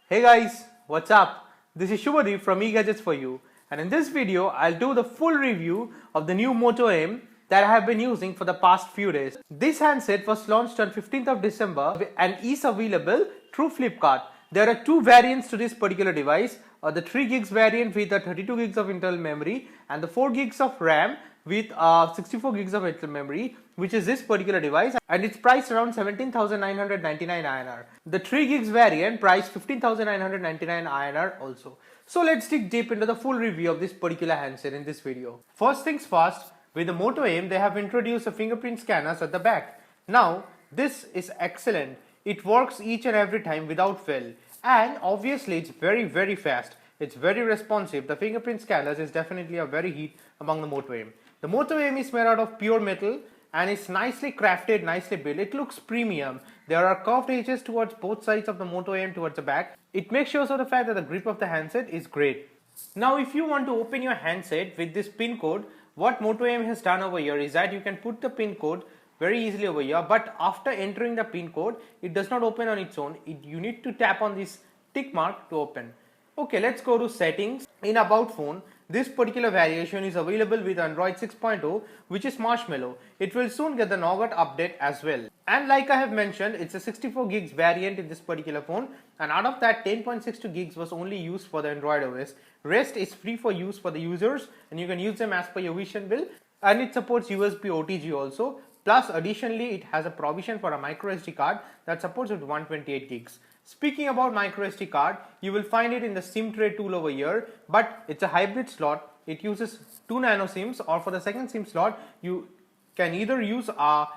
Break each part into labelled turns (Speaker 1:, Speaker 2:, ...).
Speaker 1: Hey guys, what's up? This is Shubhadeep from eGadgets for you, and in this video I'll do the full review of the new Moto M that I have been using for the past few days. This handset was launched on 15th of December and is available through Flipkart. There are two variants to this particular device, the 3 gigs variant with 32 gigs of internal memory and the 4 gigs of RAM with 64 gigs of internal memory, which is this particular device, and it's priced around 17,999 INR. The 3 gigs variant priced 15,999 INR also. So let's dig deep into the full review of this particular handset in this video. First things first, with the Moto M they have introduced the fingerprint scanners at the back. Now this is excellent. It works each and every time without fail, and obviously it's very fast. It's very responsive. The fingerprint scanners is definitely a very hit among the Moto M. The Moto M is made out of pure metal and it's nicely crafted, nicely built. It looks premium. There are curved edges towards both sides of the Moto M towards the back. It makes sure of the fact that the grip of the handset is great. Now if you want to open your handset with this pin code, what Moto M has done over here is that you can put the pin code very easily over here, but after entering the pin code it does not open on its own. You need to tap on this tick mark to open. Okay, let's go to settings. In About Phone, this particular variation is available with Android 6.0, which is Marshmallow. It will soon get the Nougat update as well. And like I have mentioned, it's a 64 gigs variant in this particular phone, and out of that 10.62 gigs was only used for the Android OS. Rest is free for use for the users and you can use them as per your wish and will, and it supports USB OTG also. Plus additionally it has a provision for a micro SD card that supports up to 128 gigs. Speaking about micro SD card, you will find it in the SIM tray tool over here, but it's a hybrid slot. It uses 2 nano SIMs, or for the second SIM slot you can either use a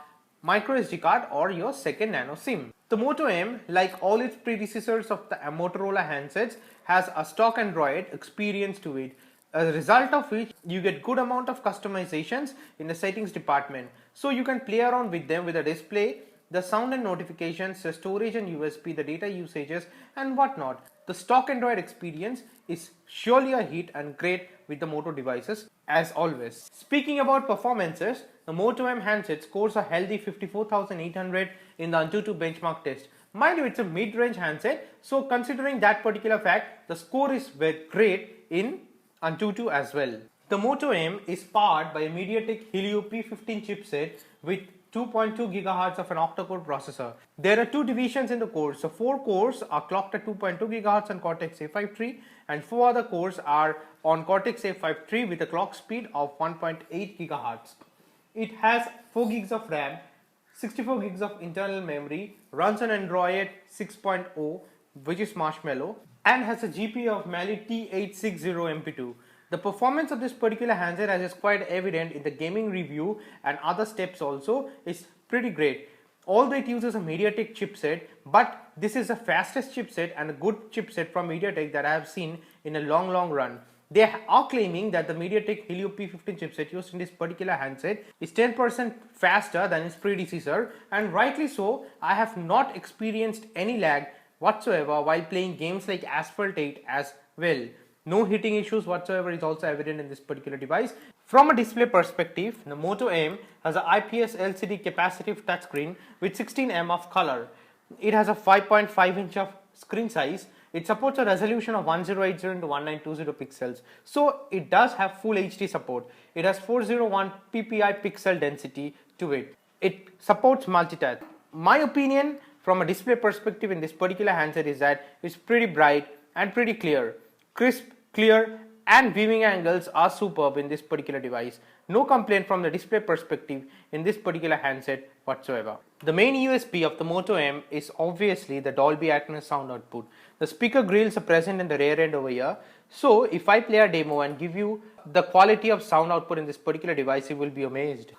Speaker 1: micro SD card or your second nano SIM. The Moto M, like all its predecessors of the Motorola handsets, has a stock Android experience to it. As a result of which you get good amount of customizations in the settings department. So you can play around with them with the display, the sound and notifications, the storage and USB, the data usages and whatnot. The stock Android experience is surely a hit and great with the Moto devices as always. Speaking about performances, the Moto M handset scores a healthy 54,800 in the Antutu benchmark test. Mind you, it's a mid-range handset, so considering that particular fact, the score is very great in Antutu as well. The Moto M is powered by a MediaTek Helio P15 chipset with 2.2 GHz of an octa-core processor. There are two divisions in the core. So 4 cores are clocked at 2.2 GHz on Cortex A53 and 4 other cores are on Cortex A53 with a clock speed of 1.8 GHz. It has 4 gigs of RAM, 64 gigs of internal memory, runs on Android 6.0, which is Marshmallow, and has a GPU of Mali T860 MP2. The performance of this particular handset, as is quite evident in the gaming review and other steps also, is pretty great. Although it uses a MediaTek chipset, but this is the fastest chipset and a good chipset from MediaTek that I have seen in a long run. They are claiming that the MediaTek Helio P15 chipset used in this particular handset is 10% faster than its predecessor, and rightly so. I have not experienced any lag whatsoever while playing games like Asphalt 8 as well. No heating issues whatsoever is also evident in this particular device. From a display perspective, the Moto M has an IPS LCD capacitive touchscreen with 16 of color. It has a 5.5 inch of screen size. It supports a resolution of 1080 into 1920 pixels. So it does have full HD support. It has 401 ppi pixel density to it. It supports multitask. My opinion from a display perspective in this particular handset is that it's pretty bright and pretty clear. Crisp, clear and viewing angles are superb in this particular device. No complaint from the display perspective in this particular handset whatsoever. The main USP of the Moto M is obviously the Dolby Atmos sound output. The speaker grills are present in the rear end over here. So if I play a demo and give you the quality of sound output in this particular device, you will be amazed.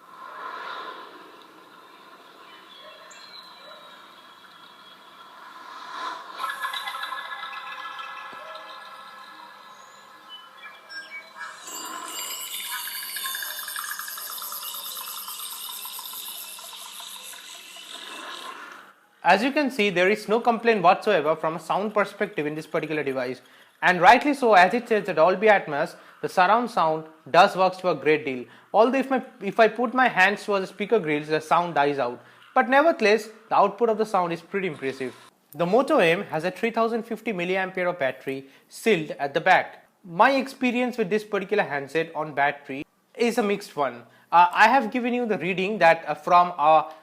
Speaker 1: As you can see, there is no complaint whatsoever from a sound perspective in this particular device, and rightly so, as it says the Dolby Atmos, the surround sound does works to a great deal. Although if I put my hands towards the speaker grills, the sound dies out, but nevertheless the output of the sound is pretty impressive. The Moto M has a 3050 mAh of battery sealed at the back. My experience with this particular handset on battery is a mixed one. I have given you the reading that from a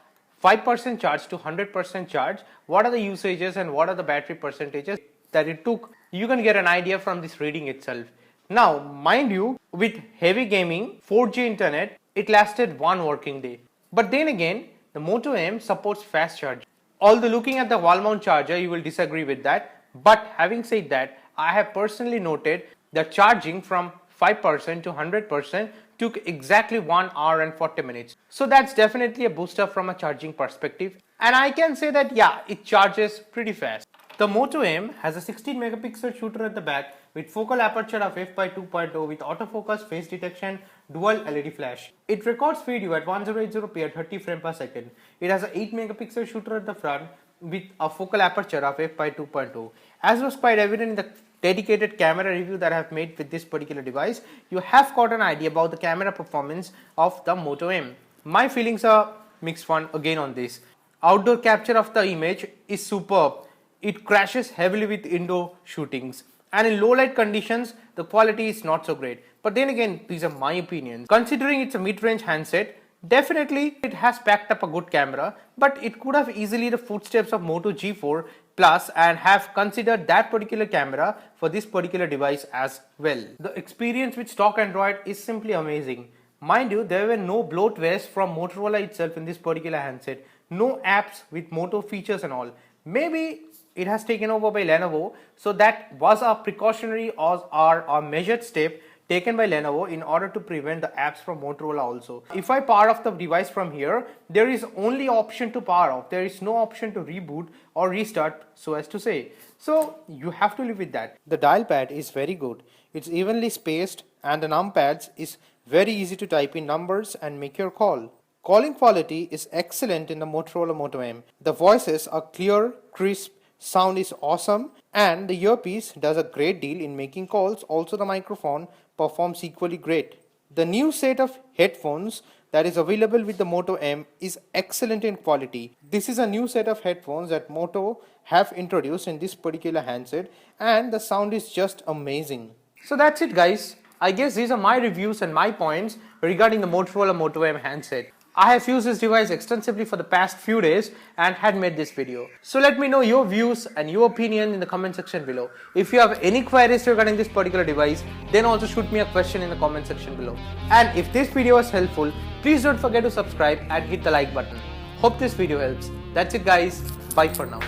Speaker 1: 5% charge to 100% charge, what are the usages and what are the battery percentages that it took. You can get an idea from this reading itself. Now, mind you, with heavy gaming, 4G internet, it lasted one working day. But then again, the Moto M supports fast charging. Although looking at the wall mount charger, you will disagree with that. But having said that, I have personally noted that charging from 5% to 100% took exactly 1 hour and 40 minutes. So that's definitely a booster from a charging perspective. And I can say that yeah, it charges pretty fast. The Moto M has a 16 megapixel shooter at the back with focal aperture of f/2.0 with autofocus, face detection, dual LED flash. It records video at 1080p at 30 frames per second. It has a 8 megapixel shooter at the front with a focal aperture of f/2.0. As was quite evident in the dedicated camera review that I have made with this particular device, you have got an idea about the camera performance of the Moto M. My feelings are mixed one again on this. Outdoor capture of the image is superb. It crashes heavily with indoor shootings, and in low light conditions the quality is not so great. But then again, these are my opinions. Considering it's a mid-range handset, definitely it has packed up a good camera, but it could have easily the footsteps of Moto G4 Plus and have considered that particular camera for this particular device as well. The experience with stock Android is simply amazing. Mind you, there were no bloatwares from Motorola itself in this particular handset. No apps with Moto features and all. Maybe it has taken over by Lenovo, so that was a precautionary or a measured step taken by Lenovo in order to prevent the apps from Motorola also. If I power off the device from here, there is only option to power off. There is no option to reboot or restart, so as to say. So you have to live with that. The dial pad is very good. It's evenly spaced and the numpads is very easy to type in numbers and make your call. Calling quality is excellent in the Motorola Moto M. The voices are clear, crisp, sound is awesome, and the earpiece does a great deal in making calls. Also the microphone performs equally great. The new set of headphones that is available with the Moto M is excellent in quality. This is a new set of headphones that Moto have introduced in this particular handset, and the sound is just amazing. So that's it guys. I guess these are my reviews and my points regarding the Motorola Moto M handset. I have used this device extensively for the past few days and had made this video. So let me know your views and your opinion in the comment section below. If you have any queries regarding this particular device, then also shoot me a question in the comment section below. And if this video was helpful, please don't forget to subscribe and hit the like button. Hope this video helps. That's it guys. Bye for now.